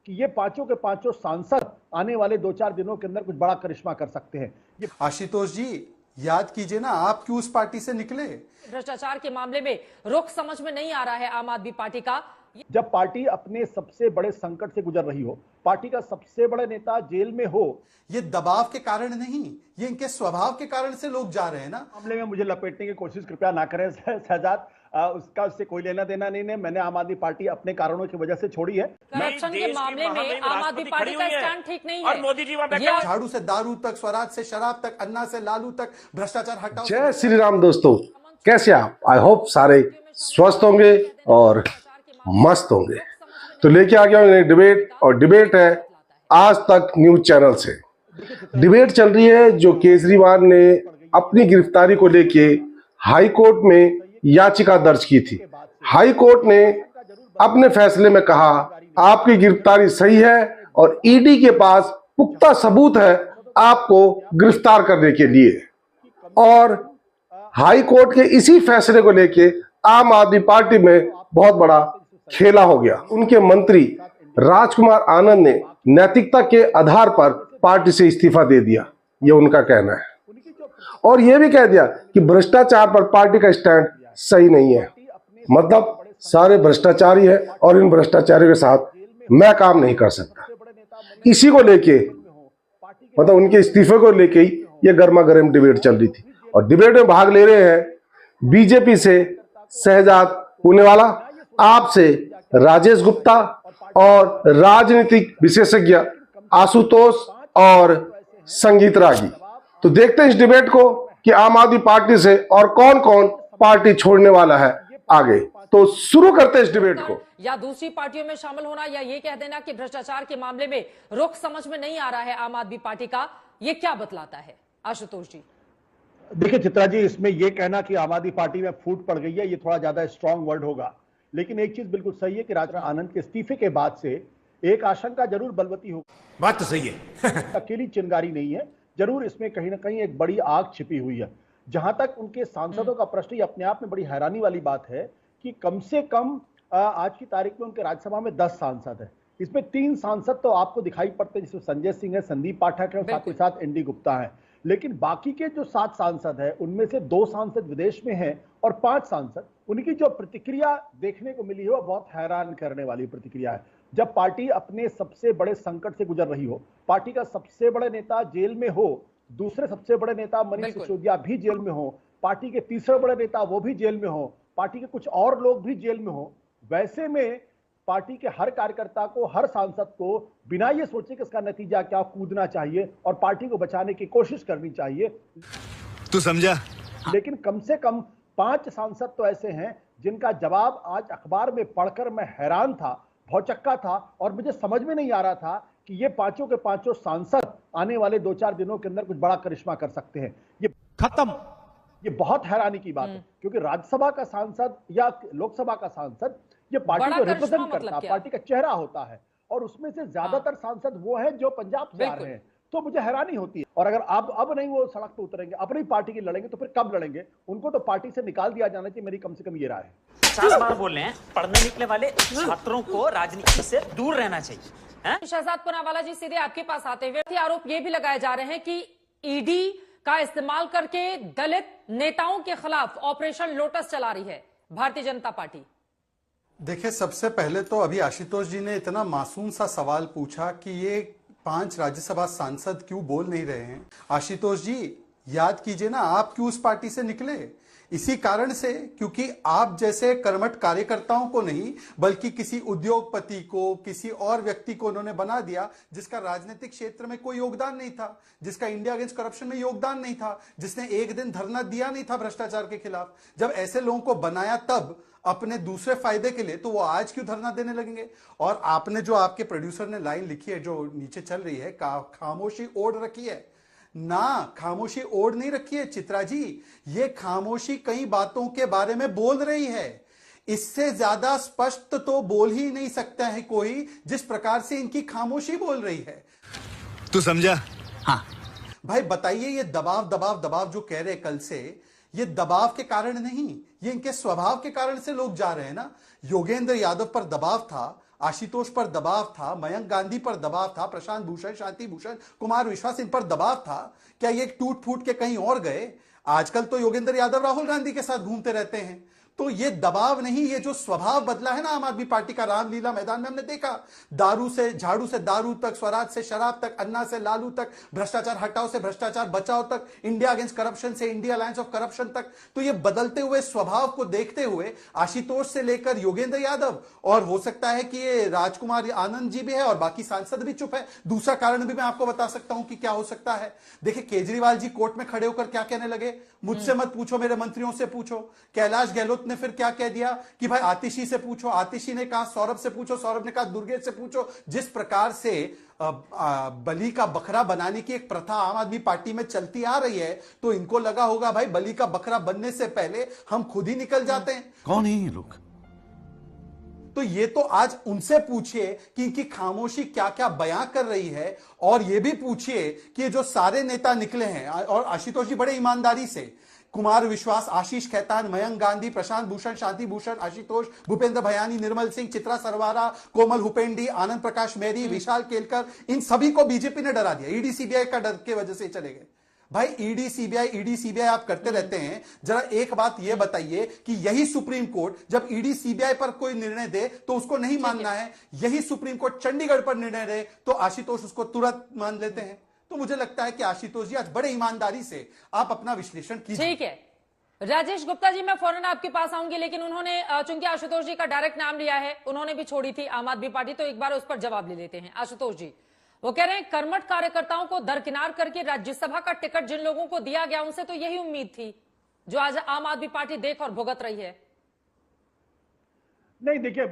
कि ये पांचों के पांचों सांसद आने वाले 2-4 दिनों के अंदर कुछ बड़ा करिश्मा कर सकते हैं। ये आशुतोष जी, याद कीजिए ना, आप क्यों उस पार्टी से निकले? भ्रष्टाचार के मामले में रुख समझ में नहीं आ रहा है आम आदमी पार्टी का। जब पार्टी अपने सबसे बड़े संकट से गुजर रही हो, पार्टी का सबसे बड़ा नेता जेल में हो, ये दबाव के कारण नहीं, ये इनके स्वभाव के कारण से लोग जा रहे हैं ना। मामले में मुझे लपेटने की कोशिश कृपया ना करें शहजाद। उसका उससे कोई लेना देना नहीं है। मैंने आम आदमी पार्टी अपने कारणों की वजह से छोड़ी है। करप्शन के मामले में आम आदमी पार्टी का स्टैंड ठीक नहीं है। और मोदी जी वहां बैठे झाड़ू से दारू तक, स्वराज से शराब तक, अन्ना से लालू तक, भ्रष्टाचार हटाओ। जय श्री राम दोस्तों, कैसे आप? आई होप सारे स्वस्थ होंगे और मस्त होंगे। तो लेके आ गया हूं डिबेट, और डिबेट है आज तक न्यूज चैनल से। डिबेट चल रही है जो केजरीवाल ने अपनी गिरफ्तारी को लेके हाई कोर्ट में याचिका दर्ज की थी। हाई कोर्ट ने अपने फैसले में कहा आपकी गिरफ्तारी सही है और ईडी के पास पुख्ता सबूत है आपको गिरफ्तार करने के लिए। और हाई कोर्ट के इसी फैसले को लेके आम आदमी पार्टी में बहुत बड़ा खेला हो गया। उनके मंत्री राजकुमार आनंद ने नैतिकता के आधार पर पार्टी से इस्तीफा दे दिया, ये उनका कहना है। और यह भी कह दिया कि भ्रष्टाचार पर पार्टी का स्टैंड सही नहीं है, मतलब सारे भ्रष्टाचारी है और इन भ्रष्टाचारियों के साथ मैं काम नहीं कर सकता। इसी को लेके, मतलब उनके इस्तीफे को लेके ही ये गर्मा गर्म डिबेट चल रही थी। और डिबेट में भाग ले रहे हैं बीजेपी से शहजाद पूनेवाला, आपसे राजेश गुप्ता और राजनीतिक विशेषज्ञ आशुतोष और संगीत रागी। तो देखते हैं इस डिबेट को कि आम आदमी पार्टी से और कौन कौन पार्टी छोड़ने वाला है आगे। तो शुरू करते हैं इस डिबेट को। या दूसरी पार्टियों में शामिल होना, या ये कह देना कि भ्रष्टाचार के मामले में रुख समझ में नहीं आ रहा है आम आदमी पार्टी का, ये क्या बतलाता है आशुतोष जी? देखिए चित्रा जी, इसमें यह कहना कि आम आदमी पार्टी में फूट पड़ गई है, ये थोड़ा ज्यादा स्ट्रांग वर्ड होगा। लेकिन एक चीज बिल्कुल सही है कि राजा आनंद के इस्तीफे के बाद से एक आशंका जरूर बलवती हो। बात तो सही है। अकेली चिंगारी नहीं है, जरूर इसमें कहीं ना कहीं एक बड़ी आग छिपी हुई है। जहां तक उनके सांसदों का प्रश्न, ये अपने आप में बड़ी हैरानी वाली बात है कि कम से कम आज की तारीख में उनके राज्यसभा में 10 सांसद है। इसमें 3 सांसद तो आपको दिखाई पड़ते हैं, जिसमें संजय सिंह है, संदीप पाठक है और साथ ही साथ एनडी गुप्ता है। लेकिन बाकी के जो 7 सांसद हैं उनमें से 2 सांसद विदेश में हैं और 5 सांसद, उनकी जो प्रतिक्रिया देखने को मिली है वो बहुत हैरान करने वाली प्रतिक्रिया है। जब पार्टी अपने सबसे बड़े संकट से गुजर रही हो, पार्टी का सबसे बड़े नेता जेल में हो, दूसरे सबसे बड़े नेता मनीष सिसोदिया भी जेल में हो, पार्टी के तीसरे बड़े नेता वो भी जेल में हो, पार्टी के कुछ और लोग भी जेल में हो, वैसे में पार्टी के हर कार्यकर्ता को, हर सांसद को बिना ये सोचे कि इसका नतीजा क्या, कूदना चाहिए और पार्टी को बचाने की कोशिश करनी चाहिए। तू समझा? लेकिन कम से कम 5 सांसद तो ऐसे हैं जिनका जवाब आज अखबार में पढ़कर मैं हैरान था, भौचक्का था, और मुझे समझ में नहीं आ रहा था कि ये पांचों के पांचों सांसद आने वाले 2-4 दिनों के अंदर कुछ बड़ा करिश्मा कर सकते हैं। ये खत्म, ये बहुत हैरानी की बात है, क्योंकि राज्यसभा का सांसद या लोकसभा का सांसद ये पार्टी को रिप्रेजेंट करता है, पार्टी का चेहरा होता है, और उसमें से ज्यादातर सांसद वो हैं जो पंजाब से आ रहे हैं। तो मुझे हैरानी होती है। और अगर अब नहीं वो सड़क पे उतरेंगे, अपनी पार्टी की लड़ेंगे, तो फिर कब लड़ेंगे? उनको तो पार्टी से निकाल दिया जाना चाहिए, मेरी कम से कम ये राय है। 4 बार बोल रहे हैं, पढ़ने निकले वाले छात्रों को राजनीति से दूर रहना चाहिए। शहजाद पूनावाला जी, सीधे आपके पास आते हुए आरोप ये भी लगाए जा रहे हैं कि ईडी का इस्तेमाल करके दलित नेताओं के खिलाफ ऑपरेशन लोटस चला रही है भारतीय जनता पार्टी। देखिए, सबसे पहले तो अभी आशुतोष जी ने इतना मासूम सा सवाल पूछा कि ये 5 राज्यसभा सांसद क्यों बोल नहीं रहे हैं। आशुतोष जी, याद कीजिए ना, आप क्यों उस पार्टी से निकले? इसी कारण से, क्योंकि आप जैसे कर्मठ कार्यकर्ताओं को नहीं बल्कि किसी उद्योगपति को, किसी और व्यक्ति को उन्होंने बना दिया जिसका राजनीतिक क्षेत्र में कोई योगदान नहीं था, जिसका इंडिया अगेंस्ट करप्शन में योगदान नहीं था, जिसने एक दिन धरना दिया नहीं था भ्रष्टाचार के खिलाफ। जब ऐसे लोगों को बनाया तब अपने दूसरे फायदे के लिए, तो वो आज क्यों धरना देने लगेंगे? और आपने जो, आपके प्रोड्यूसर ने लाइन लिखी है जो नीचे चल रही है, खामोशी ओढ़ रखी है ना, खामोशी ओढ़ नहीं रखी है चित्रा जी, ये खामोशी कई बातों के बारे में बोल रही है। इससे ज्यादा स्पष्ट तो बोल ही नहीं सकता है कोई, जिस प्रकार से इनकी खामोशी बोल रही है। तू समझा? हाँ भाई, बताइए, ये दबाव दबाव दबाव जो कह रहे कल से, ये दबाव के कारण नहीं, ये इनके स्वभाव के कारण से लोग जा रहे हैं ना। योगेंद्र यादव पर दबाव था, आशुतोष पर दबाव था, मयंक गांधी पर दबाव था, प्रशांत भूषण, शांति भूषण, कुमार विश्वास, इन पर दबाव था, क्या ये टूट फूट के कहीं और गए? आजकल तो योगेंद्र यादव राहुल गांधी के साथ घूमते रहते हैं। तो ये दबाव नहीं, ये जो स्वभाव बदला है ना आम आदमी पार्टी का, रामलीला मैदान में हमने देखा, दारू से झाड़ू से दारू तक, स्वराज से शराब तक, अन्ना से लालू तक, भ्रष्टाचार हटाओ से भ्रष्टाचार बचाओ तक, इंडिया अगेंस्ट करप्शन से इंडिया अलायंस ऑफ करप्शन तक। तो ये बदलते हुए स्वभाव को देखते हुए आशुतोष से लेकर योगेंद्र यादव, और हो सकता है कि ये राजकुमार आनंद जी भी है और बाकी सांसद भी चुप है। दूसरा कारण भी मैं आपको बता सकता हूं कि क्या हो सकता है। देखिए केजरीवाल जी कोर्ट में खड़े होकर क्या कहने लगे, मुझसे मत पूछो, मेरे मंत्रियों से पूछो। कैलाश गहलोत ने फिर क्या कह दिया कि भाई आतिशी से पूछो, आतिशी ने कहा सौरभ से पूछो, सौरभ ने कहा दुर्गेश से पूछो। जिस प्रकार से बलि का बकरा बनाने की एक प्रथा आम आदमी पार्टी में चलती आ रही है, तो इनको लगा होगा भाई बलि का बकरा बनने से पहले हम खुद ही निकल जाते हैं। कौन है ये लोग? तो ये तो आज उनसे पूछिए कि इनकी खामोशी क्या क्या बयां कर रही है, और ये भी पूछिए कि जो सारे नेता निकले हैं, और आशुतोष जी बड़े ईमानदारी से, कुमार विश्वास, आशीष खेतान, मयंक गांधी, प्रशांत भूषण, शांति भूषण, आशुतोष, भूपेंद्र भयानी, निर्मल सिंह, चित्रा सरवारा, कोमल हुपेंडी, आनंद प्रकाश मेहरी, विशाल केलकर, इन सभी को बीजेपी ने डरा दिया। ईडी सीबीआई का डर की वजह से चले गए। भाई ईडी सीबीआई आप करते रहते हैं, जरा एक बात यह बताइए कि यही सुप्रीम कोर्ट जब ईडी सीबीआई पर कोई निर्णय दे तो उसको नहीं मानना है, यही सुप्रीम कोर्ट चंडीगढ़ पर निर्णय दे तो आशुतोष उसको तुरंत मान लेते हैं। तो मुझे लगता है कि आशुतोष जी आज बड़े ईमानदारी से आप अपना विश्लेषण कीजिए। ठीक है राजेश गुप्ता जी, मैं फौरन आपके पास आऊंगी, लेकिन उन्होंने चूंकि आशुतोष जी का डायरेक्ट नाम लिया है, उन्होंने भी छोड़ी थी आम आदमी पार्टी, तो एक बार उस पर जवाब ले लेते हैं। आशुतोष जी, वो कह रहे हैं कर्मठ कार्यकर्ताओं को दरकिनार करके राज्यसभा का टिकट जिन लोगों को दिया गया उनसे तो यही उम्मीद थी जो आज आम आदमी पार्टी देख और भुगत रही है। नहीं देखिए,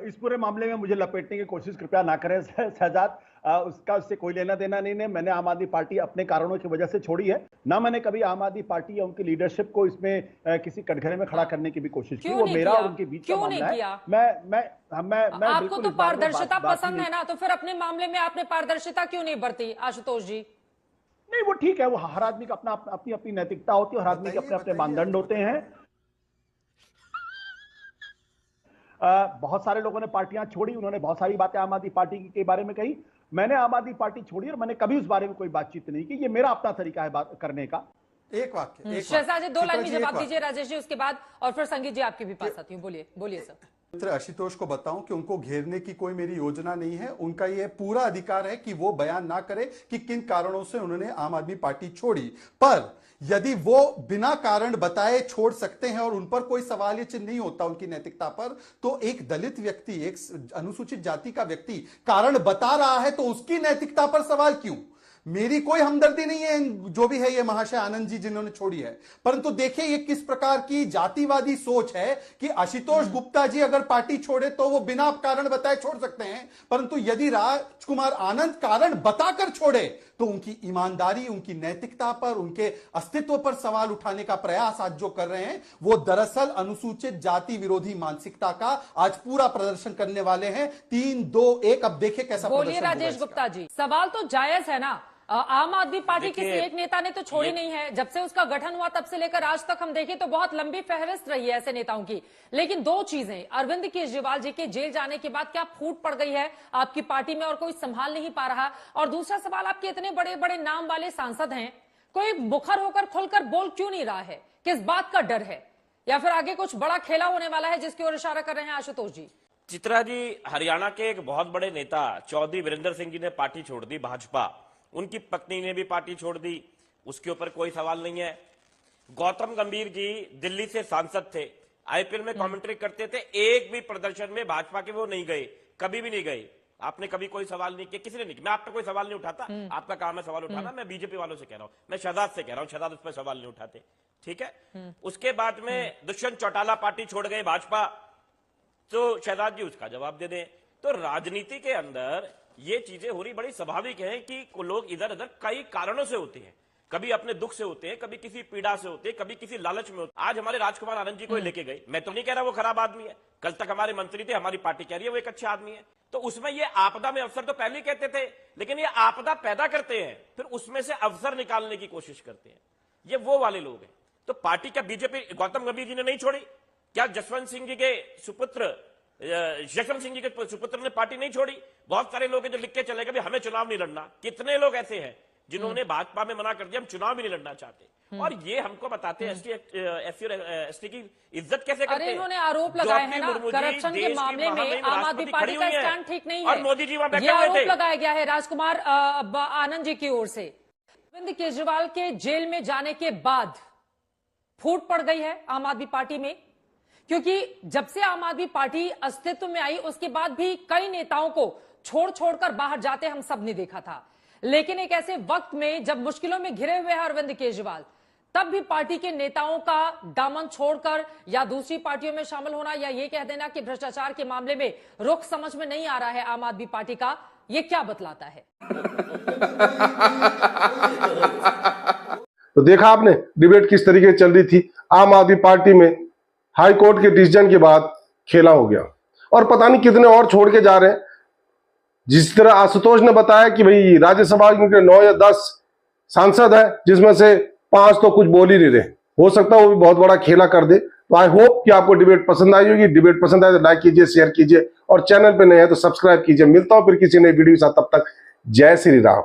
इस पूरे मामले में मुझे लपेटने की कोशिश कृपया ना करें शहजाद, उससे कोई लेना देना नहीं है। मैंने आम आदमी पार्टी अपने कारणों की वजह से छोड़ी है, ना मैंने कभी आम आदमी पार्टी या उनकी लीडरशिप को इसमें किसी कटघरे में खड़ा करने की भी कोशिश की। वो मेरा और उनके बीच का मामला है। मैं आपको तो पारदर्शिता पसंद है ना, तो फिर अपने मामले में आपने पारदर्शिता क्यों नहीं बरती आशुतोष जी? नहीं वो ठीक है, वो हर आदमी का अपनी अपनी नैतिकता होती है, हर आदमी के अपने अपने मानदंड होते हैं। बहुत सारे लोगों ने पार्टियां छोड़ी, उन्होंने बहुत सारी बातें आम आदमी पार्टी के बारे में कही। मैंने आम आदमी पार्टी छोड़ी और मैंने कभी उस बारे में कोई बातचीत नहीं की। ये मेरा अपना तरीका है बात करने का। एक वाक्य शहजाद जी 2 लाइन में जवाब दीजिए राजेश जी, उसके बाद और फिर संगीत जी आपके भी पास आती हूँ। बोलिए सर। मित्र आशुतोष को बताऊं कि उनको घेरने की कोई मेरी योजना नहीं है। उनका यह पूरा अधिकार है कि वो बयान ना करे कि किन कारणों से उन्होंने आम आदमी पार्टी छोड़ी, पर यदि वो बिना कारण बताए छोड़ सकते हैं और उन पर कोई सवाल चिन्ह नहीं होता उनकी नैतिकता पर, तो एक दलित व्यक्ति, एक अनुसूचित जाति का व्यक्ति कारण बता रहा है तो उसकी नैतिकता पर सवाल क्यों? मेरी कोई हमदर्दी नहीं है जो भी है ये महाशय आनंद जी जिन्होंने छोड़ी है, परंतु देखिए ये किस प्रकार की जातिवादी सोच है कि आशुतोष गुप्ता जी अगर पार्टी छोड़े तो वो बिना कारण बताए छोड़ सकते हैं, परंतु यदि राजकुमार आनंद कारण बताकर छोड़े तो उनकी ईमानदारी, उनकी नैतिकता पर, उनके अस्तित्व पर सवाल उठाने का प्रयास आज जो कर रहे हैं वो दरअसल अनुसूचित जाति विरोधी मानसिकता का आज पूरा प्रदर्शन करने वाले हैं। 3, 2, 1 अब देखिए कैसा बोलिए राजेश गुप्ता जी। सवाल तो जायज है ना, आम आदमी पार्टी किसी एक नेता ने तो छोड़ी नहीं है। जब से उसका गठन हुआ तब से लेकर आज तक हम देखें तो बहुत लंबी फहरिस्त रही है ऐसे नेताओं की। लेकिन 2 चीजें, अरविंद केजरीवाल जी के जेल जाने के बाद क्या फूट पड़ गई है आपकी पार्टी में और कोई संभाल नहीं पा रहा, और दूसरा सवाल, आपके इतने बड़े बड़े नाम वाले सांसद हैं, कोई मुखर होकर खुलकर बोल क्यों नहीं रहा है? किस बात का डर है, या फिर आगे कुछ बड़ा खेला होने वाला है जिसकी ओर इशारा कर रहे हैं आशुतोष जी? चित्रा जी, हरियाणा के एक बहुत बड़े नेता चौधरी वीरेंद्र सिंह जी ने पार्टी छोड़ दी, भाजपा। उनकी पत्नी ने भी पार्टी छोड़ दी, उसके ऊपर कोई सवाल नहीं है। गौतम गंभीर जी दिल्ली से सांसद थे, आईपीएल में कमेंट्री करते थे, एक भी प्रदर्शन में भाजपा के वो नहीं गए, कभी भी नहीं गए। आपने कभी कोई सवाल नहीं किया, किसी ने नहीं किया। मैं आप पे कोई सवाल नहीं उठाता, आपका काम है सवाल उठाना। मैं बीजेपी वालों से कह रहा हूं, मैं शहजाद से कह रहा हूं, शहजाद उस पर सवाल नहीं उठाते, ठीक है। उसके बाद में दुष्यंत चौटाला पार्टी छोड़ गए भाजपा, तो शहजाद जी उसका जवाब दे दें। तो राजनीति के अंदर ये चीजें हो रही बड़ी स्वाभाविक है कि लोग इधर उधर कई कारणों से होते हैं, कभी अपने दुख से होते हैं, कभी किसी पीड़ा से होते हैं, कभी किसी लालच में होते हैं। आज हमारे राजकुमार आनंद जी को लेके गए, मैं तो नहीं कह रहा वो खराब आदमी है, कल तक हमारे मंत्री थे, हमारी पार्टी कह रही है वो एक अच्छे आदमी है। तो उसमें ये आपदा में अवसर तो पहले ही कहते थे, लेकिन ये आपदा पैदा करते हैं फिर उसमें से अवसर निकालने की कोशिश करते हैं, ये वो वाले लोग हैं। तो पार्टी क्या बीजेपी गौतम गंभीर जी ने नहीं छोड़ी? क्या जसवंत सिंह जी के सुपुत्र यशवंत सिंह जी के सुपुत्र ने पार्टी नहीं छोड़ी। बहुत सारे लोग हैं जो लिख के चले गए भी हमें चुनाव नहीं लड़ना। कितने लोग ऐसे हैं जिन्होंने भाजपा में मना कर दिया हम चुनाव भी नहीं लड़ना चाहते। और ये हमको बताते हैं एससी और एसटी की इज्जत कैसे करते हैं। इन्होंने आरोप लगाए हैं ना करप्शन के मामले में आम आदमी पार्टी का स्टैंड ठीक नहीं है और मोदी जी वहां बैठे ये हुए आरोप थे। लगाया गया है राजकुमार आनंद जी की ओर से। अरविंद केजरीवाल के जेल में जाने के बाद फूट पड़ गई है आम आदमी पार्टी में, क्योंकि जब से आम आदमी पार्टी अस्तित्व में आई उसके बाद भी कई नेताओं को छोड़ छोड़कर बाहर जाते हम सब ने देखा था। लेकिन एक ऐसे वक्त में जब मुश्किलों में घिरे हुए हैं अरविंद केजरीवाल, तब भी पार्टी के नेताओं का दामन छोड़कर या दूसरी पार्टियों में शामिल होना या ये कह देना कि भ्रष्टाचार के मामले में रुख समझ में नहीं आ रहा है आम आदमी पार्टी का, ये क्या बतलाता है? तो देखा आपने डिबेट किस तरीके से चल रही थी। आम आदमी पार्टी में हाई कोर्ट के डिसीजन के बाद खेला हो गया और पता नहीं कितने और छोड़ के जा रहे हैं। जिस तरह आशुतोष ने बताया कि भाई राज्यसभा के 9 या 10 सांसद है जिसमें से 5 तो कुछ बोल ही नहीं रहे, हो सकता है वो भी बहुत बड़ा खेला कर दे। तो आई होप कि आपको डिबेट पसंद आई होगी। डिबेट पसंद आए तो लाइक कीजिए, शेयर कीजिए और चैनल पे नए हैं तो सब्सक्राइब कीजिए। मिलता हूं फिर किसी नई वीडियो के साथ, तब तक जय श्री राम।